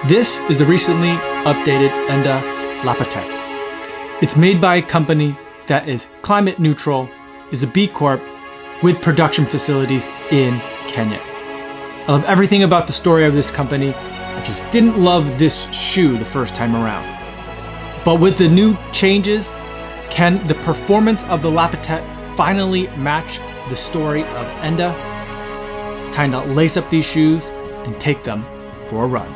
This is the recently updated Enda Lapatet. It's made by a company that is climate neutral, is a B Corp with production facilities in Kenya. I love everything about the story of this company. I just didn't love this shoe the first time around. But with the new changes, can the performance of the Lapatet finally match the story of Enda? It's time to lace up these shoes and take them for a run.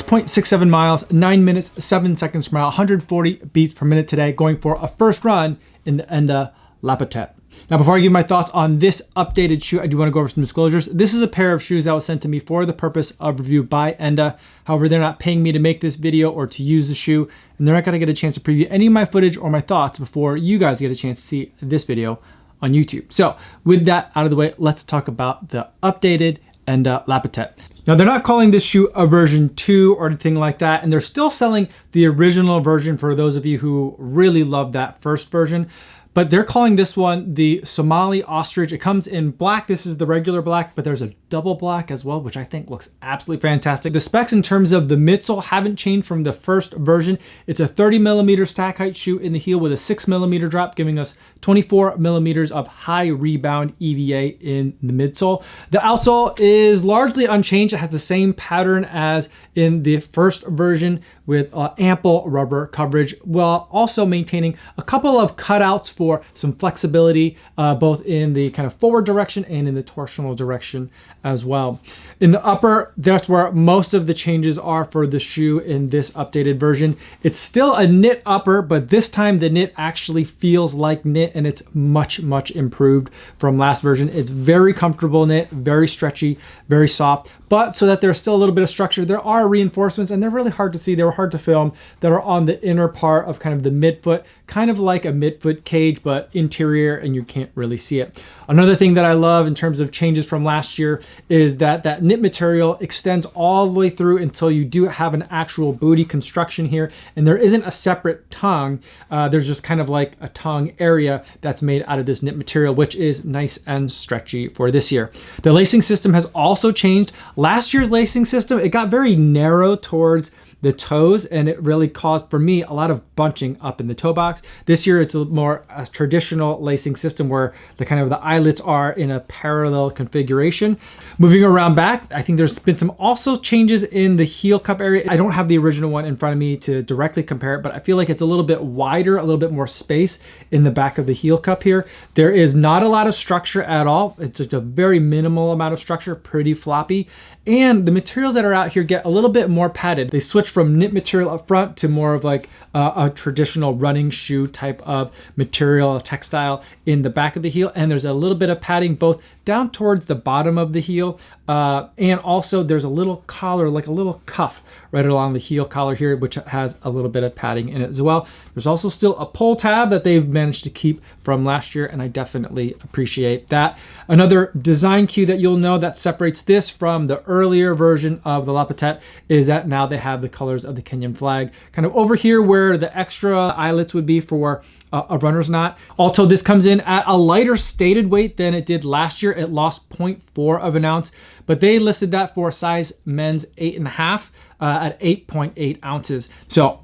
.67 miles, 9 minutes, 7 seconds per mile, 140 beats per minute today, going for a first run in the Enda Lapatet. Now, before I give my thoughts on this updated shoe, I do want to go over some disclosures. This is a pair of shoes that was sent to me for the purpose of review by Enda. However, they're not paying me to make this video or to use the shoe, and they're not going to get a chance to preview any of my footage or my thoughts before you guys get a chance to see this video on YouTube. So with that out of the way, let's talk about the updated Enda Lapatet. Now, they're not calling this shoe a version 2 or anything like that, and they're still selling the original version for those of you who really love that first version. But they're calling this one the Somali Ostrich. It comes in black. This is the regular black, but there's a double black as well, which I think looks absolutely fantastic. The specs in terms of the midsole haven't changed from the first version. It's a 30 millimeter stack height shoe in the heel with a 6 millimeter drop, giving us 24 millimeters of high rebound EVA in the midsole. The outsole is largely unchanged. It has the same pattern as in the first version with ample rubber coverage, while also maintaining a couple of cutouts for some flexibility, both in the kind of forward direction and in the torsional direction as well. In the upper, that's where most of the changes are for the shoe in this updated version. It's still a knit upper, but this time the knit actually feels like knit, and it's much, much improved from last version. It's very comfortable knit, very stretchy, very soft, but so that there's still a little bit of structure, there are reinforcements, and they're really hard to see. They were hard to film, that are on the inner part of kind of the midfoot, kind of like a midfoot cage, but interior, and you can't really see it. Another thing that I love in terms of changes from last year is that that knit material extends all the way through until you do have an actual booty construction here, and there isn't a separate tongue. There's just kind of like a tongue area that's made out of this knit material, which is nice and stretchy for this year. The lacing system has also changed. Last year's lacing system, it got very narrow towards the toes, and it really caused for me a lot of bunching up in the toe box. This year it's a traditional lacing system where the kind of the eyelets are in a parallel configuration. Moving around back, I think there's been some also changes in the heel cup area. I don't have the original one in front of me to directly compare it, but I feel like it's a little bit wider, a little bit more space in the back of the heel cup here. There is not a lot of structure at all. It's just a very minimal amount of structure, pretty floppy. And the materials that are out here get a little bit more padded. They switch from knit material up front to more of like a traditional running shoe type of material, a textile in the back of the heel. And there's a little bit of padding both down towards the bottom of the heel. And also there's a little collar, like a little cuff right along the heel collar here, which has a little bit of padding in it as well. There's also still a pull tab that they've managed to keep from last year, and I definitely appreciate that. Another design cue that you'll know that separates this from the earlier version of the Lapatet is that now they have the colors of the Kenyan flag kind of over here where the extra eyelets would be for a runner's knot. Also, this comes in at a lighter stated weight than it did last year. It lost 0.4 of an ounce, but they listed that for size men's 8.5 at 8.8 ounces. So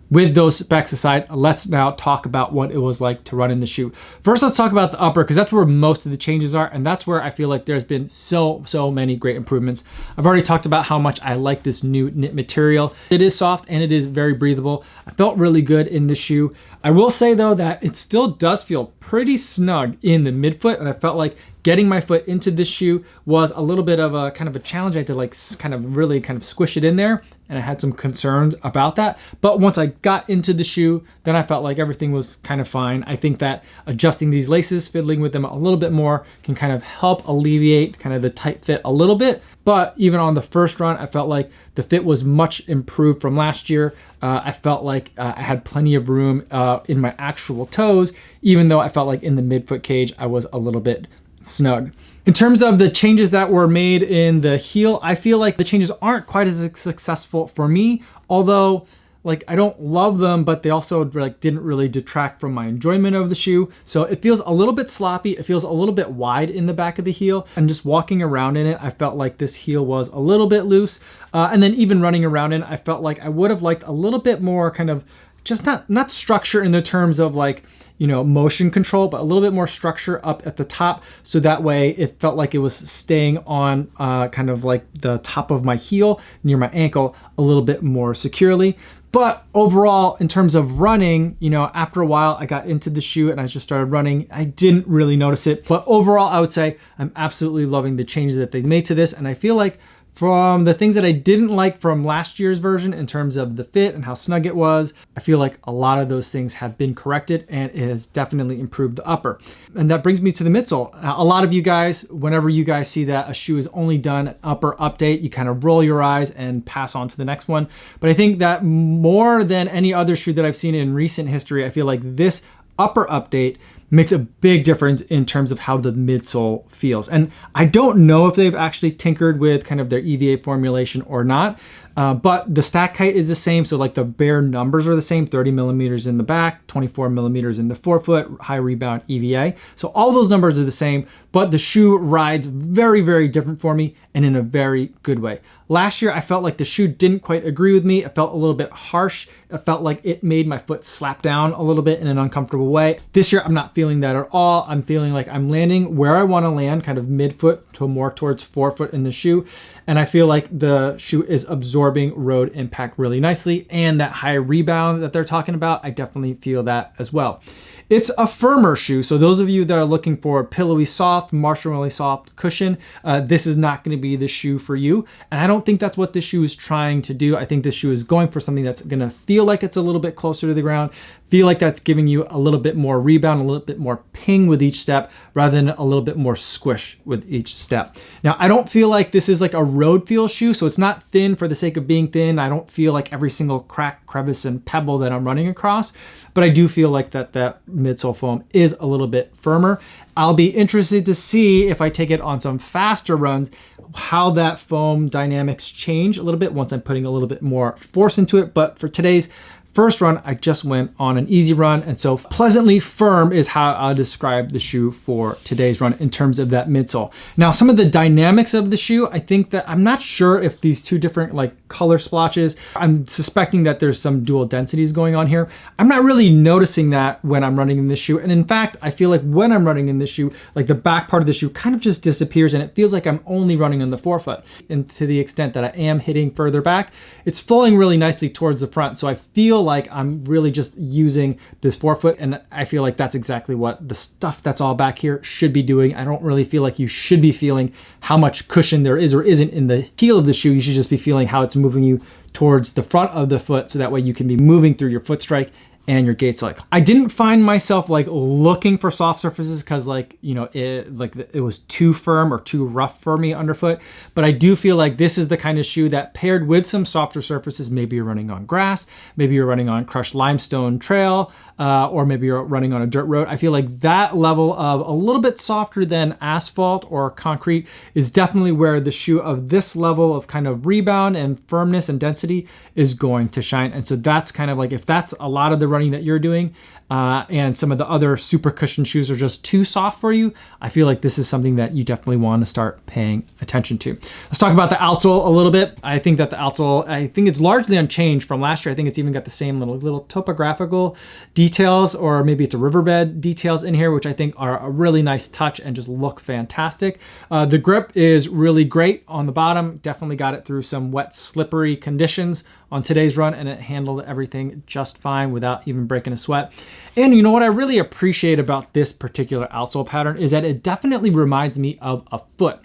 with those specs aside, let's now talk about what it was like to run in the shoe. First, let's talk about the upper, because that's where most of the changes are, and that's where I feel like there's been so many great improvements. I've already talked about how much I like this new knit material. It is soft and it is very breathable. I felt really good in the shoe. I will say though that it still does feel pretty snug in the midfoot, and I felt like Getting my foot into this shoe was a little bit of a kind of a challenge. I had to like kind of really kind of squish it in there, and I had some concerns about that. But once I got into the shoe, then I felt like everything was kind of fine. I think that adjusting these laces, fiddling with them a little bit more, can kind of help alleviate kind of the tight fit a little bit. But even on the first run, I felt like the fit was much improved from last year. I felt like I had plenty of room in my actual toes, even though I felt like in the midfoot cage, I was a little bit snug. In terms of the changes that were made in the heel, I feel like the changes aren't quite as successful for me, although like I don't love them, but they also like didn't really detract from my enjoyment of the shoe. So it feels a little bit sloppy. It feels a little bit wide in the back of the heel, and just walking around in it, I felt like this heel was a little bit loose. And then even running around in it, I felt like I would have liked a little bit more kind of just not structure in the terms of like, you know, motion control, but a little bit more structure up at the top. So that way it felt like it was staying on kind of like the top of my heel near my ankle a little bit more securely. But overall, in terms of running, you know, after a while I got into the shoe and I just started running. I didn't really notice it, but overall I would say I'm absolutely loving the changes that they made to this. And I feel like from the things that I didn't like from last year's version in terms of the fit and how snug it was, I feel like a lot of those things have been corrected, and it has definitely improved the upper. And that brings me to the midsole. Now, a lot of you guys, whenever you guys see that a shoe is only done an upper update, you kind of roll your eyes and pass on to the next one. But I think that more than any other shoe that I've seen in recent history, I feel like this upper update makes a big difference in terms of how the midsole feels. And I don't know if they've actually tinkered with kind of their EVA formulation or not, but the stack height is the same. So like the bare numbers are the same, 30 millimeters in the back, 24 millimeters in the forefoot, high rebound EVA. So all those numbers are the same, but the shoe rides very, very different for me and in a very good way. Last year, I felt like the shoe didn't quite agree with me. It felt a little bit harsh. It felt like it made my foot slap down a little bit in an uncomfortable way. This year, I'm not feeling that at all. I'm feeling like I'm landing where I want to land, kind of midfoot to more towards forefoot in the shoe. And I feel like the shoe is absorbing road impact really nicely. And that high rebound that they're talking about, I definitely feel that as well. It's a firmer shoe, so those of you that are looking for a pillowy soft, marshmallowy soft cushion, this is not going to be the shoe for you. And I don't think that's what this shoe is trying to do. I think this shoe is going for something that's going to feel like it's a little bit closer to the ground, feel like that's giving you a little bit more rebound, a little bit more ping with each step, rather than a little bit more squish with each step. Now, I don't feel like this is like a road feel shoe, so it's not thin for the sake of being thin. I don't feel like every single crack, crevice, and pebble that I'm running across, but I do feel like that midsole foam is a little bit firmer. I'll be interested to see if I take it on some faster runs, how that foam dynamics change a little bit once I'm putting a little bit more force into it. But for today's first run, I just went on an easy run, and so pleasantly firm is how I'll describe the shoe for today's run in terms of that midsole. Now, some of the dynamics of the shoe, I think that I'm not sure if these two different like color splotches, I'm suspecting that there's some dual densities going on here. I'm not really noticing that when I'm running in this shoe. And in fact, I feel like when I'm running in this shoe, like the back part of the shoe kind of just disappears, and it feels like I'm only running on the forefoot. And to the extent that I am hitting further back, it's flowing really nicely towards the front. So I feel like I'm really just using this forefoot, and I feel like that's exactly what the stuff that's all back here should be doing. I don't really feel like you should be feeling how much cushion there is or isn't in the heel of the shoe. You should just be feeling how it's moving you towards the front of the foot, so that way you can be moving through your foot strike and your gait cycle. I didn't find myself like looking for soft surfaces because like, you know, it was too firm or too rough for me underfoot. But I do feel like this is the kind of shoe that paired with some softer surfaces, maybe you're running on grass, maybe you're running on crushed limestone trail, or maybe you're running on a dirt road. I feel like that level of a little bit softer than asphalt or concrete is definitely where the shoe of this level of kind of rebound and firmness and density is going to shine. And so that's kind of like, if that's a lot of the running that you're doing, and some of the other super cushion shoes are just too soft for you, I feel like this is something that you definitely want to start paying attention to. Let's talk about the outsole a little bit. I think that the outsole, I think it's largely unchanged from last year. I think it's even got the same little topographical details, or maybe it's a riverbed details in here, which I think are a really nice touch and just look fantastic. The grip is really great on the bottom. Definitely got it through some wet, slippery conditions on today's run, and it handled everything just fine without even breaking a sweat. And you know what I really appreciate about this particular outsole pattern is that it definitely reminds me of a foot.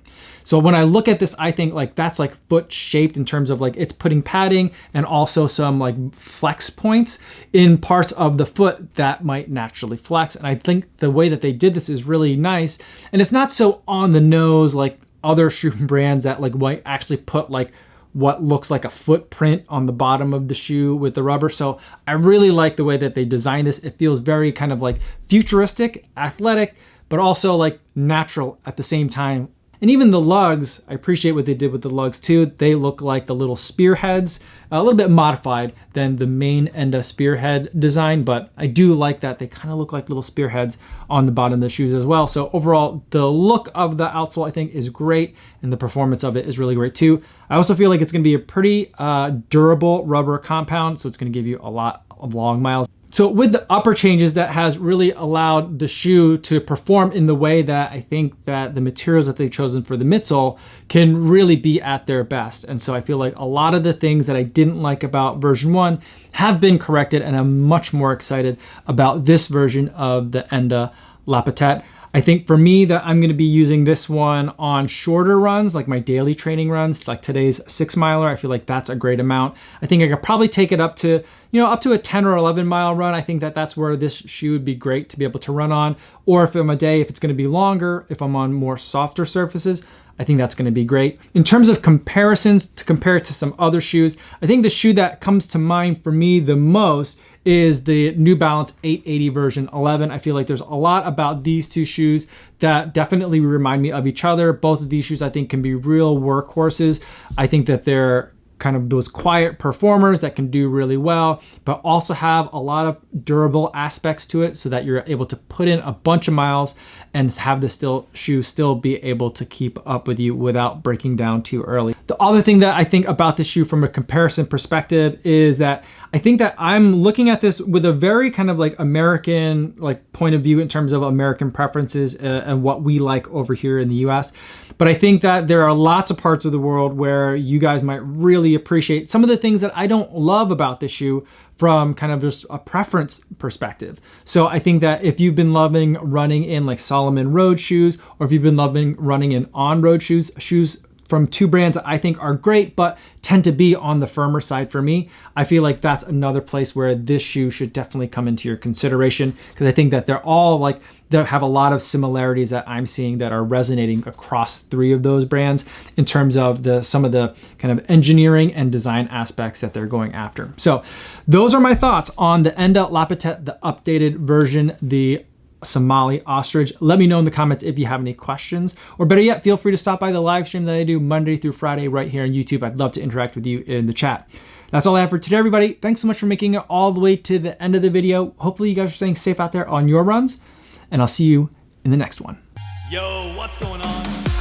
So when I look at this, I think like that's like foot shaped in terms of like it's putting padding and also some like flex points in parts of the foot that might naturally flex. And I think the way that they did this is really nice. And it's not so on the nose like other shoe brands that like might actually put like what looks like a footprint on the bottom of the shoe with the rubber. So I really like the way that they designed this. It feels very kind of like futuristic, athletic, but also like natural at the same time. And even the lugs, I appreciate what they did with the lugs too. They look like the little spearheads, a little bit modified than the main Enda spearhead design, but I do like that they kind of look like little spearheads on the bottom of the shoes as well. So overall, the look of the outsole I think is great, and the performance of it is really great too. I also feel like it's gonna be a pretty durable rubber compound, so it's gonna give you a lot of long miles. So with the upper changes, that has really allowed the shoe to perform in the way that I think that the materials that they've chosen for the midsole can really be at their best. And so I feel like a lot of the things that I didn't like about version 1 have been corrected, and I'm much more excited about this version of the Enda Lapatet. I think for me that I'm going to be using this one on shorter runs, like my daily training runs, like today's 6 miler. I feel like that's a great amount. I think I could probably take it up to, up to a 10 or 11 mile run. I think that that's where this shoe would be great to be able to run on. Or if I'm a day, if it's going to be longer, if I'm on more softer surfaces, I think that's going to be great. In terms of comparisons, to compare it to some other shoes, I think the shoe that comes to mind for me the most is the New Balance 880 version 11. I feel like there's a lot about these two shoes that definitely remind me of each other. Both of these shoes I think can be real workhorses. I think that they're kind of those quiet performers that can do really well, but also have a lot of durable aspects to it so that you're able to put in a bunch of miles and have the shoe still be able to keep up with you without breaking down too early. The other thing that I think about this shoe from a comparison perspective is that I think that I'm looking at this with a very kind of like American like point of view in terms of American preferences and what we like over here in the US. But I think that there are lots of parts of the world where you guys might really appreciate some of the things that I don't love about this shoe from kind of just a preference perspective. So I think that if you've been loving running in like Salomon road shoes, or if you've been loving running in on-road shoes from two brands that I think are great, but tend to be on the firmer side for me, I feel like that's another place where this shoe should definitely come into your consideration, because I think that they're all like, they have a lot of similarities that I'm seeing that are resonating across 3 of those brands in terms of some of the kind of engineering and design aspects that they're going after. So those are my thoughts on the Enda Lapatet, the updated version, the Somali ostrich. Let me know in the comments if you have any questions, or better yet, feel free to stop by the live stream that I do Monday through Friday right here on YouTube. I'd love to interact with you in the chat. That's all I have for today, everybody. Thanks so much for making it all the way to the end of the video. Hopefully you guys are staying safe out there on your runs, and I'll see you in the next one. Yo, what's going on?